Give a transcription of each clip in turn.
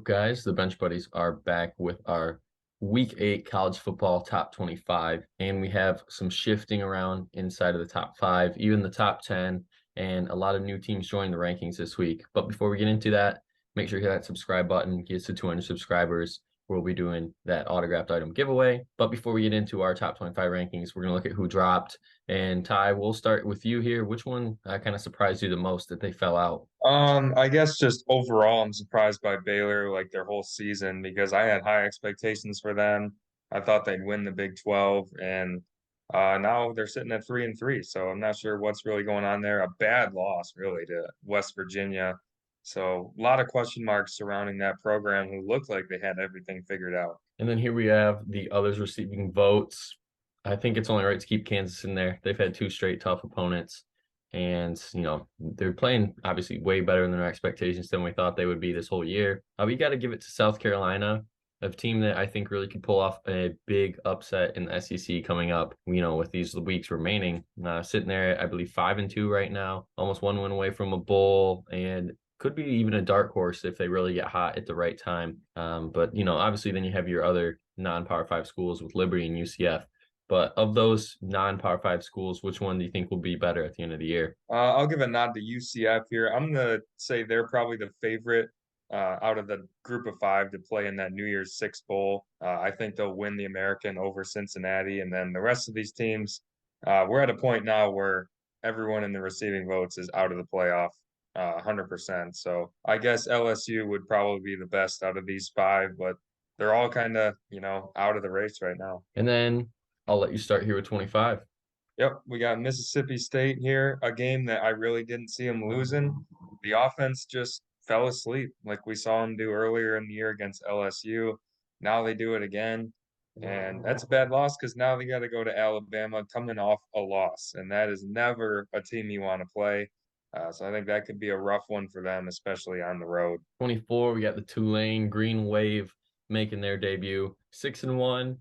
up, guys? The Bench Buddies are back with our Week 8 college football top 25, and we have some shifting around inside of the top 5, even the top 10, and a lot of new teams joining the rankings this week. But before we get into that, make sure you hit that subscribe button, get us to 200 subscribers. We'll be doing that autographed item giveaway. But before we get into our top 25 rankings, we're going to look at who dropped. And Ty, we'll start with you here. Which one kind of surprised you the most that they fell out? I guess just overall, I'm surprised by Baylor like their whole season because I had high expectations for them. I thought they'd win the Big 12, and now they're sitting at 3-3. So I'm not sure what's really going on there. A bad loss, really, to West Virginia. So a lot of question marks surrounding that program who looked like they had everything figured out. And then here we have the others receiving votes. I think it's only right to keep Kansas in there. They've had two straight tough opponents, and they're playing obviously way better than their expectations than we thought they would be this whole year. We got to give it to South Carolina, a team that I think really could pull off a big upset in the SEC coming up. With these weeks remaining, sitting there, I believe 5-2 right now, almost one win away from a bowl, and could be even a dark horse if they really get hot at the right time. But obviously then you have your other non-Power Five schools with Liberty and UCF. But of those non-Power Five schools, which one do you think will be better at the end of the year? I'll give a nod to UCF here. I'm gonna say they're probably the favorite out of the group of five to play in that New Year's Six bowl. I think they'll win the American over Cincinnati, and then the rest of these teams. We're at a point now where everyone in the receiving votes is out of the playoff, 100%. So I guess LSU would probably be the best out of these five, but they're all kind of, out of the race right now. And then I'll let you start here with 25. Yep, we got Mississippi State here, a game that I really didn't see them losing. The offense just fell asleep, like we saw them do earlier in the year against LSU. Now they do it again, and that's a bad loss because now they got to go to Alabama coming off a loss, and that is never a team you want to play. So I think that could be a rough one for them, especially on the road. 24, we got the Tulane Green Wave making their debut. 6-1.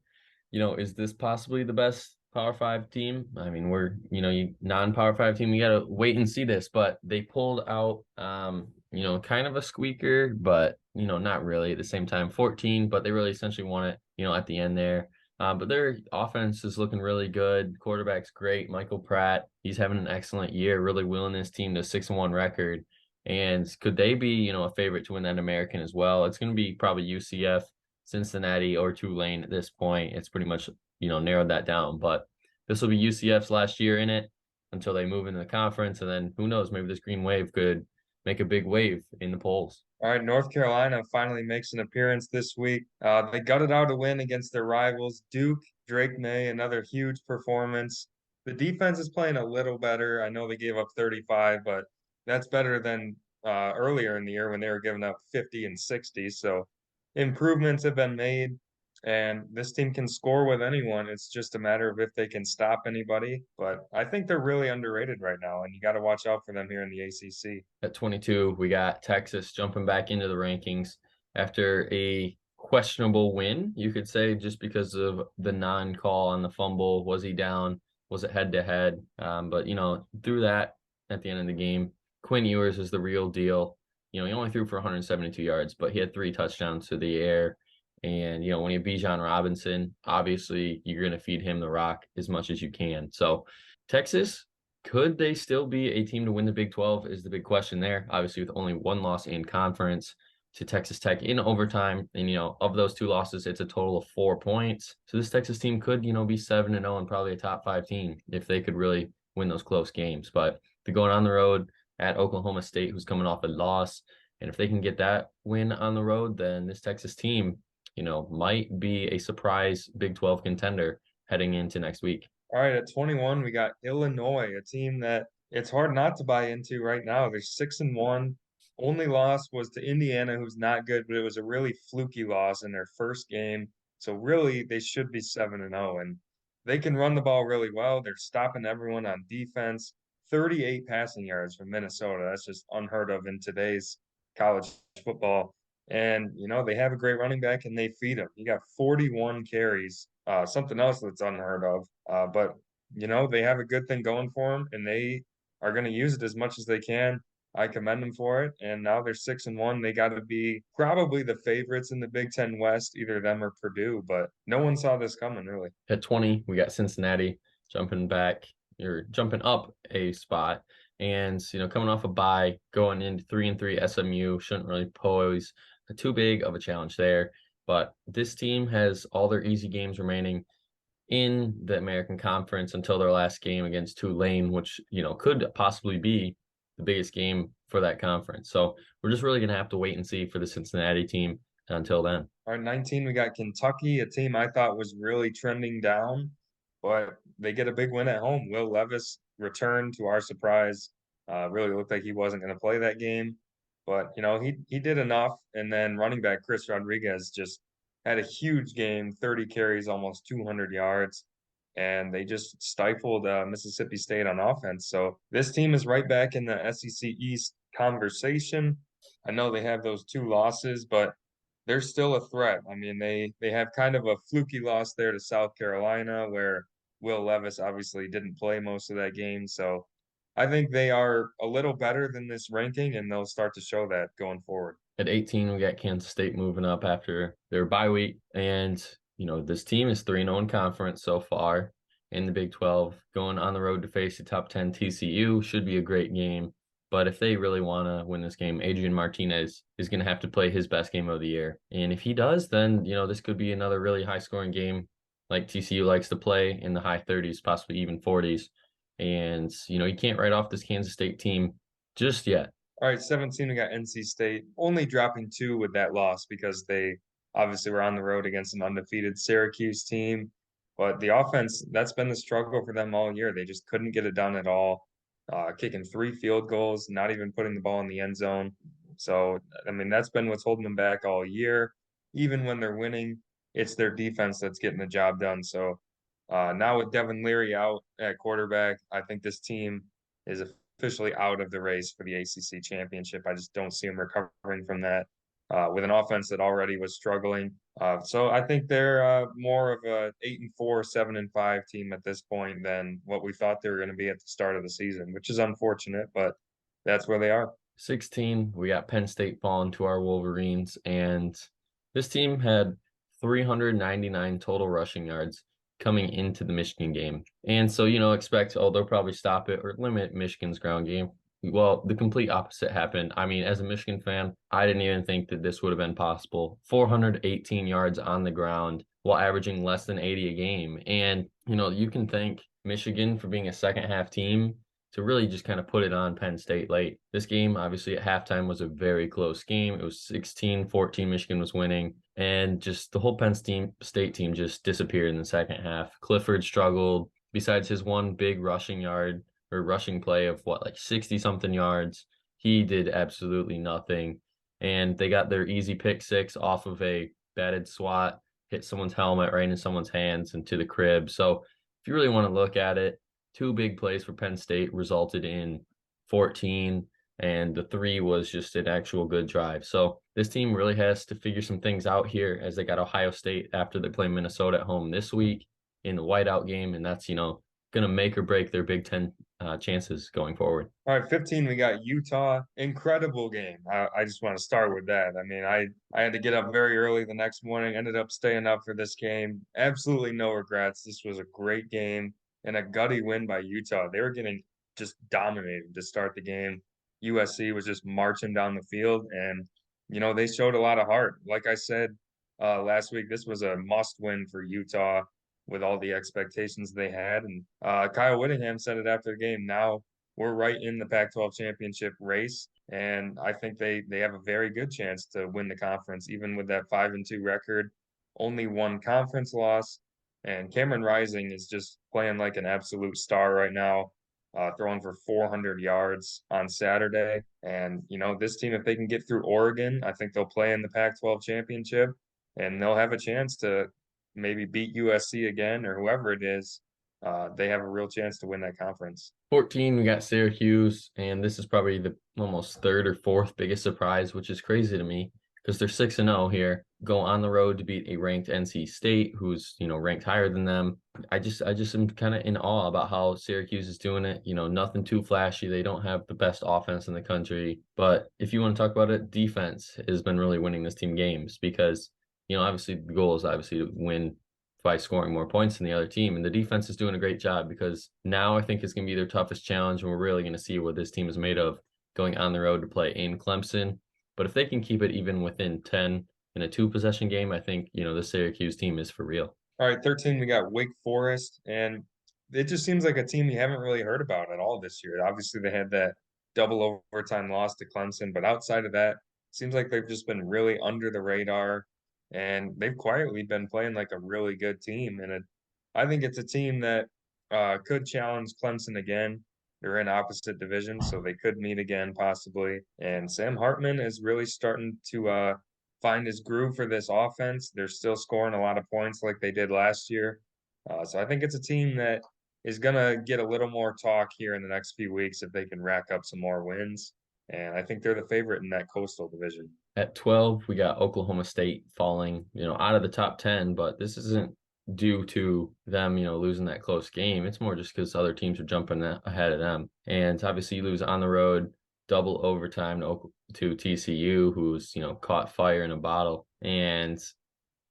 Is this possibly the best Power Five team? I mean, we're, non-Power Five team. We gotta wait and see this, but they pulled out kind of a squeaker, but not really at the same time. 14, but they really essentially won it, at the end there. But their offense is looking really good. Quarterback's great. Michael Pratt, he's having an excellent year, really willing his team to 6-1 record. And could they be, a favorite to win that American as well? It's going to be probably UCF, Cincinnati, or Tulane at this point. It's pretty much, narrowed that down. But this will be UCF's last year in it until they move into the conference. And then who knows, maybe this Green Wave could make a big wave in the polls. All right, North Carolina finally makes an appearance this week. They gutted out a win against their rivals, Duke, Drake May, another huge performance. The defense is playing a little better. I know they gave up 35, but that's better than earlier in the year when they were giving up 50 and 60. So improvements have been made, and this team can score with anyone. It's just a matter of if they can stop anybody. But I think they're really underrated right now, and you got to watch out for them here in the ACC. At 22, we got Texas jumping back into the rankings after a questionable win, you could say, just because of the non-call on the fumble. Was he down? Was it head to head? But through that at the end of the game, Quinn Ewers is the real deal. He only threw for 172 yards, but he had three touchdowns to the air. And when you have Bijan Robinson, obviously you're going to feed him the rock as much as you can. So Texas, could they still be a team to win the Big 12 is the big question there. Obviously, with only one loss in conference to Texas Tech in overtime. And, of those two losses, it's a total of 4 points. So this Texas team could, be 7-0 and probably a top five team if they could really win those close games. But they're going on the road at Oklahoma State, who's coming off a loss. And if they can get that win on the road, then this Texas team, might be a surprise Big 12 contender heading into next week. All right, at 21, we got Illinois, a team that it's hard not to buy into right now. They're 6-1. Only loss was to Indiana, who's not good, but it was a really fluky loss in their first game. So really, they should be 7-0, and they can run the ball really well. They're stopping everyone on defense. 38 passing yards from Minnesota. That's just unheard of in today's college football. And, they have a great running back and they feed him. He got 41 carries, something else that's unheard of. But, they have a good thing going for them and they are going to use it as much as they can. I commend them for it. And now they're 6-1. They got to be probably the favorites in the Big Ten West, either them or Purdue. But no one saw this coming, really. At 20, we got Cincinnati jumping back or jumping up a spot. And, coming off a bye, going into 3-3 SMU shouldn't really pose too big of a challenge there. But this team has all their easy games remaining in the American Conference until their last game against Tulane, which, could possibly be the biggest game for that conference. So we're just really going to have to wait and see for the Cincinnati team until then. All right, 19, we got Kentucky, a team I thought was really trending down, but they get a big win at home. Will Levis returned to our surprise. Really looked like he wasn't going to play that game, but he did enough. And then running back Chris Rodriguez just had a huge game, 30 carries, almost 200 yards, and they just stifled Mississippi State on offense. So this team is right back in the SEC East conversation. I know they have those 2 losses, but they're still a threat. I mean, they have kind of a fluky loss there to South Carolina, where Will Levis obviously didn't play most of that game. So I think they are a little better than this ranking, and they'll start to show that going forward. At 18, we got Kansas State moving up after their bye week. And, this team is 3-0 in conference so far in the Big 12. Going on the road to face the top 10 TCU should be a great game. But if they really want to win this game, Adrian Martinez is going to have to play his best game of the year. And if he does, then, this could be another really high scoring game like TCU likes to play in the high 30s, possibly even 40s. And, you can't write off this Kansas State team just yet. All right, 17, we got NC State, only dropping 2 with that loss because they obviously were on the road against an undefeated Syracuse team. But the offense, that's been the struggle for them all year. They just couldn't get it done at all. Kicking 3 field goals, not even putting the ball in the end zone. So, I mean, that's been what's holding them back all year. Even when they're winning, it's their defense that's getting the job done. So now with Devin Leary out at quarterback, I think this team is officially out of the race for the ACC championship. I just don't see them recovering from that with an offense that already was struggling. So I think they're more of a 8-4, 7-5 team at this point than what we thought they were going to be at the start of the season, which is unfortunate, but that's where they are. 16, we got Penn State falling to our Wolverines, and this team had 399 total rushing yards coming into the Michigan game. And so, expect, they'll probably stop it or limit Michigan's ground game. Well, the complete opposite happened. I mean, as a Michigan fan, I didn't even think that this would have been possible. 418 yards on the ground while averaging less than 80 a game. And, you can thank Michigan for being a second half team to really just kind of put it on Penn State late. This game, obviously, at halftime was a very close game. It was 16-14. Michigan was winning. And just the whole Penn State team just disappeared in the second half. Clifford struggled. Besides his one big rushing play of like 60-something yards, he did absolutely nothing. And they got their easy pick six off of a batted swat, hit someone's helmet right in someone's hands and to the crib. So if you really want to look at it, 2 big plays for Penn State resulted in 14, and the 3 was just an actual good drive. So this team really has to figure some things out here as they got Ohio State after they play Minnesota at home this week in the whiteout game, and that's, going to make or break their Big Ten chances going forward. All right, 15, we got Utah. Incredible game. I just want to start with that. I mean, I had to get up very early the next morning, ended up staying up for this game. Absolutely no regrets. This was a great game and a gutty win by Utah. They were getting just dominated to start the game. USC was just marching down the field, and they showed a lot of heart. Like I said last week, this was a must win for Utah with all the expectations they had. And Kyle Whittingham said it after the game. Now we're right in the Pac-12 championship race, and I think they have a very good chance to win the conference, even with that 5-2 record. Only 1 conference loss, and Cameron Rising is just playing like an absolute star right now, throwing for 400 yards on Saturday. And this team, if they can get through Oregon, I think they'll play in the Pac-12 championship, and they'll have a chance to maybe beat USC again or whoever it is. They have a real chance to win that conference. 14, we got Syracuse, and this is probably the almost 3rd or 4th biggest surprise, which is crazy to me. because they're 6-0 here, go on the road to beat a ranked NC State who's, ranked higher than them. I just am kind of in awe about how Syracuse is doing it. Nothing too flashy. They don't have the best offense in the country, but if you want to talk about it, defense has been really winning this team games because, obviously the goal is obviously to win by scoring more points than the other team. And the defense is doing a great job because now I think it's going to be their toughest challenge. And we're really going to see what this team is made of going on the road to play in Clemson. But if they can keep it even within 10 in a 2-possession game, I think, the Syracuse team is for real. All right, 13, we got Wake Forest, and it just seems like a team you haven't really heard about at all this year. Obviously, they had that double overtime loss to Clemson, but outside of that, seems like they've just been really under the radar, and they've quietly been playing like a really good team. I think it's a team that could challenge Clemson again. They're in opposite divisions, so they could meet again possibly. And Sam Hartman is really starting to find his groove for this offense. They're still scoring a lot of points like they did last year. So I think it's a team that is going to get a little more talk here in the next few weeks if they can rack up some more wins. And I think they're the favorite in that Coastal Division. At 12, we got Oklahoma State falling, out of the top 10, but this isn't due to them, losing that close game. It's more just because other teams are jumping ahead of them. And obviously, you lose on the road, double overtime to TCU, who's, caught fire in a bottle. And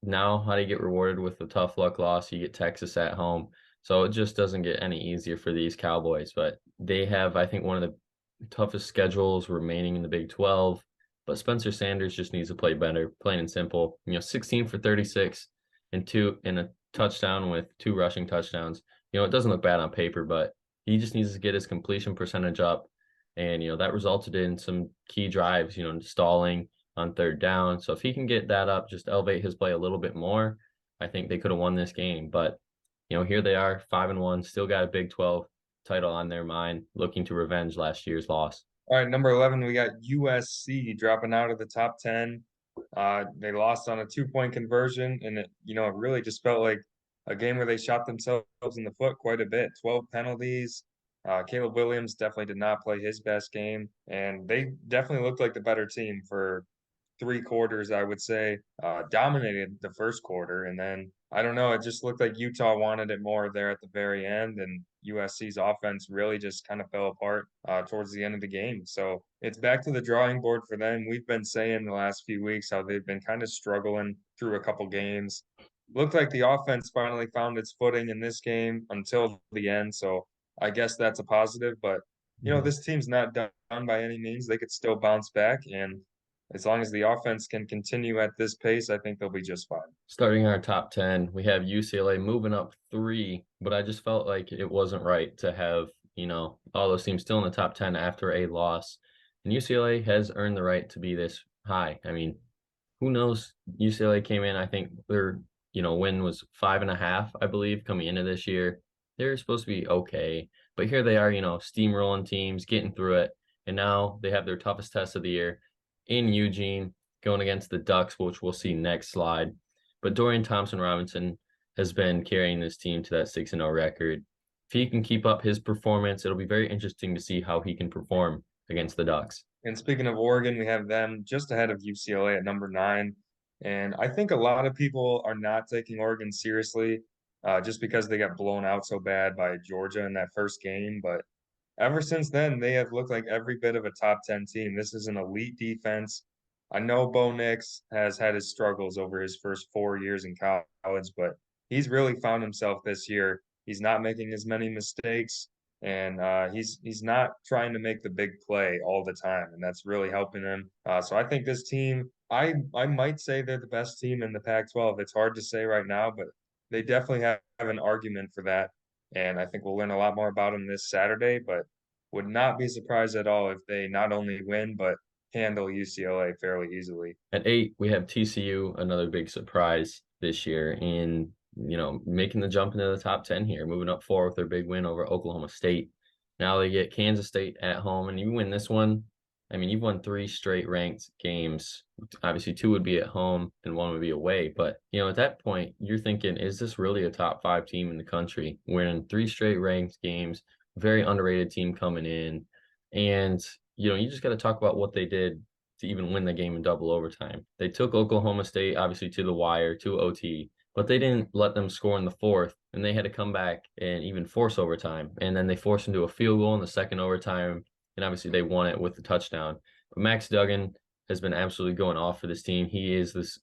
now, how do you get rewarded with a tough luck loss? You get Texas at home. So it just doesn't get any easier for these Cowboys. But they have, I think, one of the toughest schedules remaining in the Big 12. But Spencer Sanders just needs to play better, plain and simple. 16 for 36 and a touchdown with 2 rushing touchdowns. It doesn't look bad on paper, but he just needs to get his completion percentage up. And, that resulted in some key drives, stalling on 3rd down. So if he can get that up, just elevate his play a little bit more, I think they could have won this game. But, here they are, 5-1, still got a Big 12 title on their mind, looking to revenge last year's loss. All right, number 11, we got USC dropping out of the top 10. They lost on a 2-point conversion, and it really just felt like a game where they shot themselves in the foot quite a bit. 12 penalties. Caleb Williams definitely did not play his best game, and they definitely looked like the better team for 3 quarters, I would say. Dominated the first quarter, and then I don't know, it just looked like Utah wanted it more there at the very end, and USC's offense really just kind of fell apart towards the end of the game. So it's back to the drawing board for them. We've been saying the last few weeks how they've been kind of struggling through a couple games. Looked like the offense finally found its footing in this game until the end. So I guess that's a positive, but this team's not done by any means. They could still bounce back, and as long as the offense can continue at this pace, I think they'll be just fine. Starting our top 10, we have UCLA moving up 3, but I just felt like it wasn't right to have, all those teams still in the top 10 after a loss. And UCLA has earned the right to be this high. I mean, who knows? UCLA came in, I think their, win was 5.5, I believe, coming into this year. They're supposed to be okay, but here they are, steamrolling teams, getting through it. And now they have their toughest test of the year in Eugene, going against the Ducks, which we'll see next slide. But Dorian Thompson-Robinson has been carrying this team to that 6-0 record. If he can keep up his performance, it'll be very interesting to see how he can perform against the Ducks. And speaking of Oregon, we have them just ahead of UCLA at number 9. And I think a lot of people are not taking Oregon seriously just because they got blown out so bad by Georgia in that first game. But ever since then, they have looked like every bit of a top 10 team. This is an elite defense. I know Bo Nix has had his struggles over his first 4 years in college, but he's really found himself this year. He's not making as many mistakes, and he's not trying to make the big play all the time, and that's really helping him. So I think this team, I might say they're the best team in the Pac-12. It's hard to say right now, but they definitely have an argument for that. And I think we'll learn a lot more about them this Saturday, but would not be surprised at all if they not only win, but handle UCLA fairly easily. At 8, we have TCU, another big surprise this year in, making the jump into the top 10 here, moving up 4 with their big win over Oklahoma State. Now they get Kansas State at home, and you win this one. I mean, you've won 3 straight ranked games. Obviously, 2 would be at home and 1 would be away. But, at that point, you're thinking, is this really a top 5 team in the country? Winning 3 straight ranked games, very underrated team coming in. And, you just got to talk about what they did to even win the game in double overtime. They took Oklahoma State obviously to the wire, to OT, but they didn't let them score in the fourth, and they had to come back and even force overtime. And then they forced into a field goal in the second overtime, and obviously they won it with the touchdown. But Max Duggan has been absolutely going off for this team. He is this,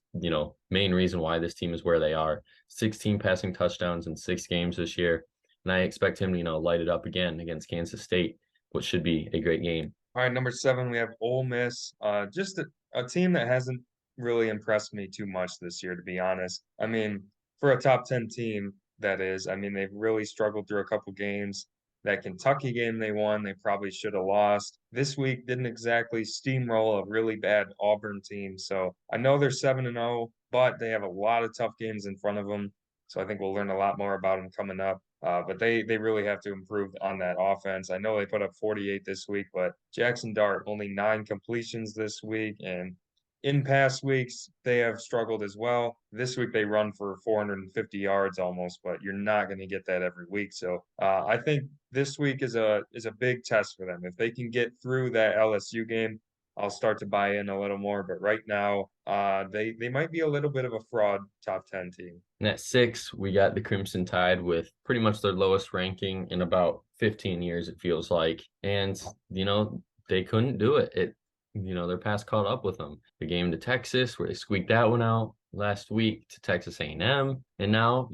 main reason why this team is where they are. 16 passing touchdowns in 6 games this year, and I expect him to, light it up again against Kansas State, which should be a great game. All right, number 7, we have Ole Miss. Just a team that hasn't really impressed me too much this year, to be honest. I mean, for a top 10 team, that is. I mean, they've really struggled through a couple games. That Kentucky game they won, they probably should have lost. This week didn't exactly steamroll a really bad Auburn team. So I know they're 7-0, but they have a lot of tough games in front of them. So I think we'll learn a lot more about them coming up. But they really have to improve on that offense. I know they put up 48 this week, but Jackson Dart only 9 completions this week, and in past weeks they have struggled as well. This week they run for 450 yards almost, but you're not going to get that every week. So I think this week is a big test for them. If they can get through that LSU game, I'll start to buy in a little more. But right now, they might be a little bit of a fraud top 10 team. And at 6, we got the Crimson Tide with pretty much their lowest ranking in about 15 years, it feels like. And, they couldn't do it. Their past caught up with them. The game to Texas, where they squeaked that one out last week to Texas A&M. And now,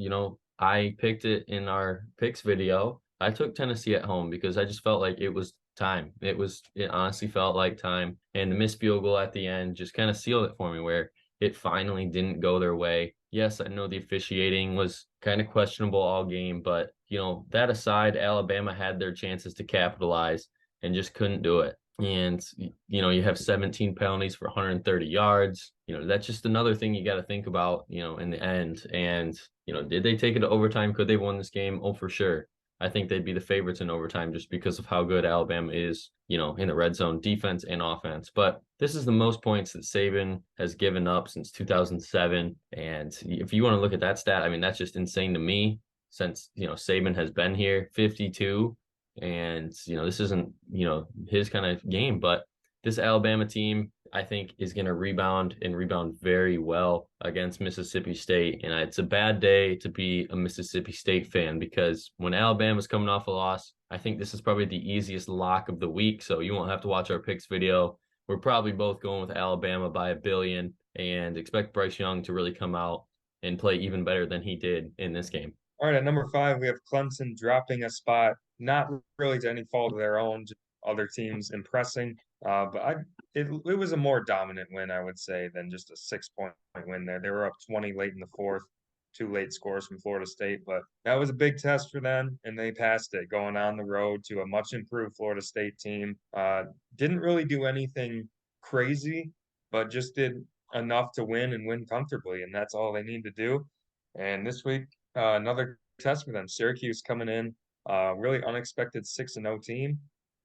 I picked it in our picks video. I took Tennessee at home because I just felt like it was time. It honestly felt like time. And the missed field goal at the end just kind of sealed it for me, where it finally didn't go their way. Yes, I know the officiating was kind of questionable all game, but that aside, Alabama had their chances to capitalize and just couldn't do it. And you have 17 penalties for 130 yards. That's just another thing you got to think about, in the end. And did they take it to overtime? Could they won this game? Oh, for sure. I think they'd be the favorites in overtime just because of how good Alabama is, in the red zone defense and offense. But this is the most points that Saban has given up since 2007. And if you want to look at that stat, I mean, that's just insane to me since, Saban has been here, 52. And, this isn't, his kind of game, but this Alabama team, I think, is going to rebound very well against Mississippi State. And it's a bad day to be a Mississippi State fan because when Alabama's coming off a loss, I think this is probably the easiest lock of the week. So you won't have to watch our picks video. We're probably both going with Alabama by 1 billion and expect Bryce Young to really come out and play even better than he did in this game. All right, at number 5, we have Clemson dropping a spot, not really to any fault of their own, just other teams impressing. It was a more dominant win, I would say, than just a 6-point win there. They were up 20 late in the fourth, 2 late scores from Florida State, but that was a big test for them, and they passed it, going on the road to a much improved Florida State team. Didn't really do anything crazy, but just did enough to win and win comfortably, and that's all they need to do. And this week, another test for them. Syracuse coming in, really unexpected 6-0 team.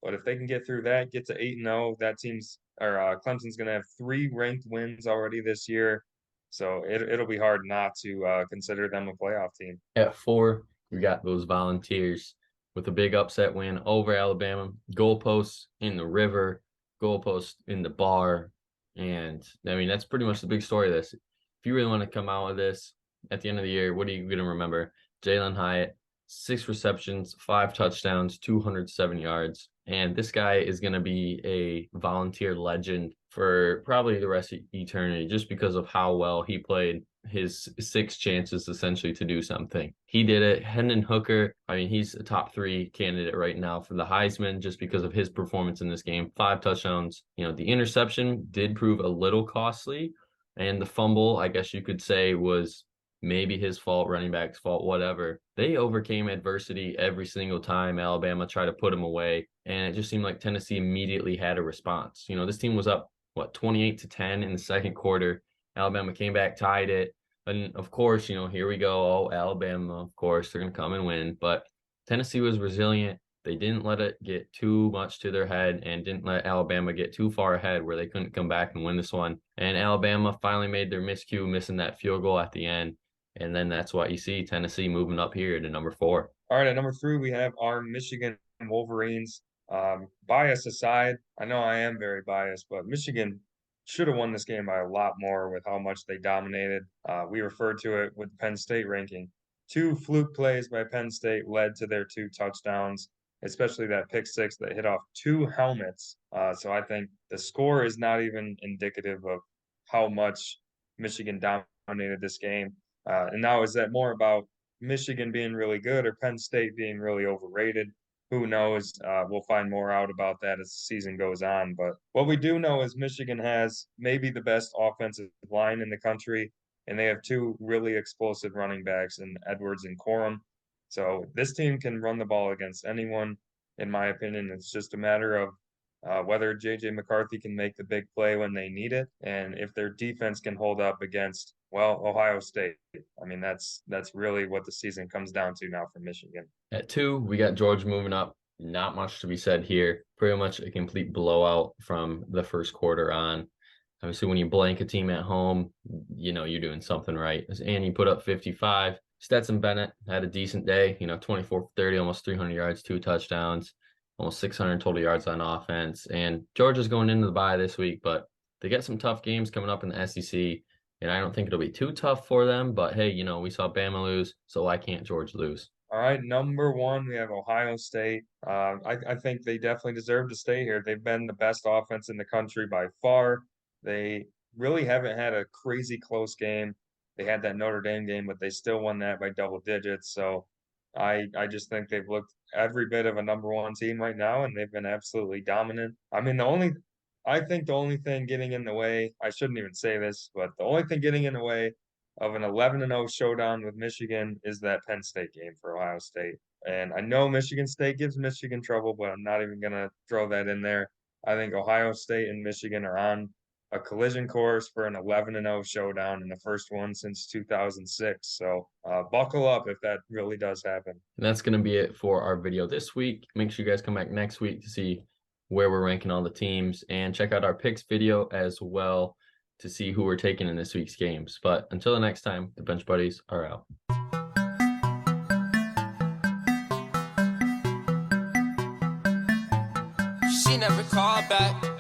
But if they can get through that, get to 8-0, that team's or Clemson's going to have 3 ranked wins already this year. So it'll be hard not to consider them a playoff team. At 4, we got those Volunteers with a big upset win over Alabama. Goalposts in the river, goalposts in the bar. And I mean, that's pretty much the big story of this. If you really want to come out of this at the end of the year, what are you going to remember? Jalen Hyatt, 6 receptions, 5 touchdowns, 207 yards. And this guy is going to be a Volunteer legend for probably the rest of eternity just because of how well he played his 6 chances essentially to do something. He did it. Hendon Hooker, I mean, he's a top 3 candidate right now for the Heisman just because of his performance in this game. 5 touchdowns. The interception did prove a little costly, and the fumble, I guess you could say, was maybe his fault, running back's fault, whatever. They overcame adversity every single time Alabama tried to put him away, and it just seemed like Tennessee immediately had a response. This team was up, 28-10 in the second quarter. Alabama came back, tied it. And of course, here we go. Oh, Alabama, of course, they're going to come and win. But Tennessee was resilient. They didn't let it get too much to their head and didn't let Alabama get too far ahead where they couldn't come back and win this one. And Alabama finally made their miscue, missing that field goal at the end. And then that's what you see, Tennessee moving up here to number 4. All right, at number 3, we have our Michigan Wolverines. Bias aside, I know I am very biased, but Michigan should have won this game by a lot more with how much they dominated. We referred to it with the Penn State ranking. 2 fluke plays by Penn State led to their 2 touchdowns, especially that pick six that hit off 2 helmets. So I think the score is not even indicative of how much Michigan dominated this game. And now, is that more about Michigan being really good or Penn State being really overrated? Who knows? We'll find more out about that as the season goes on. But what we do know is Michigan has maybe the best offensive line in the country, and they have 2 really explosive running backs in Edwards and Corum. So this team can run the ball against anyone, in my opinion. It's just a matter of whether JJ McCarthy can make the big play when they need it, and if their defense can hold up against, well, Ohio State. I mean, that's really what the season comes down to now for Michigan. At 2, we got Georgia moving up. Not much to be said here. Pretty much a complete blowout from the first quarter on. Obviously, when you blank a team at home, you know you're doing something right. As Andy put up 55. Stetson Bennett had a decent day, 24 for 30, almost 300 yards, 2 touchdowns, almost 600 total yards on offense. And Georgia's going into the bye this week, but they get some tough games coming up in the SEC. And I don't think it'll be too tough for them. But hey, we saw Bama lose, so why can't Georgia lose? All right, number 1, we have Ohio State. I think they definitely deserve to stay here. They've been the best offense in the country by far. They really haven't had a crazy close game. They had that Notre Dame game, but they still won that by double digits. So I just think they've looked every bit of a number 1 team right now, and they've been absolutely dominant. I mean, I think the only thing getting in the way, I shouldn't even say this, but the only thing getting in the way of an 11-0 showdown with Michigan is that Penn State game for Ohio State. And I know Michigan State gives Michigan trouble, but I'm not even going to throw that in there. I think Ohio State and Michigan are on a collision course for an 11-0 showdown, in the first one since 2006. So buckle up if that really does happen. And that's going to be it for our video this week. Make sure you guys come back next week to see where we're ranking all the teams, and check out our picks video as well to see who we're taking in this week's games. But until the next time, the Bench Buddies are out. She never called back.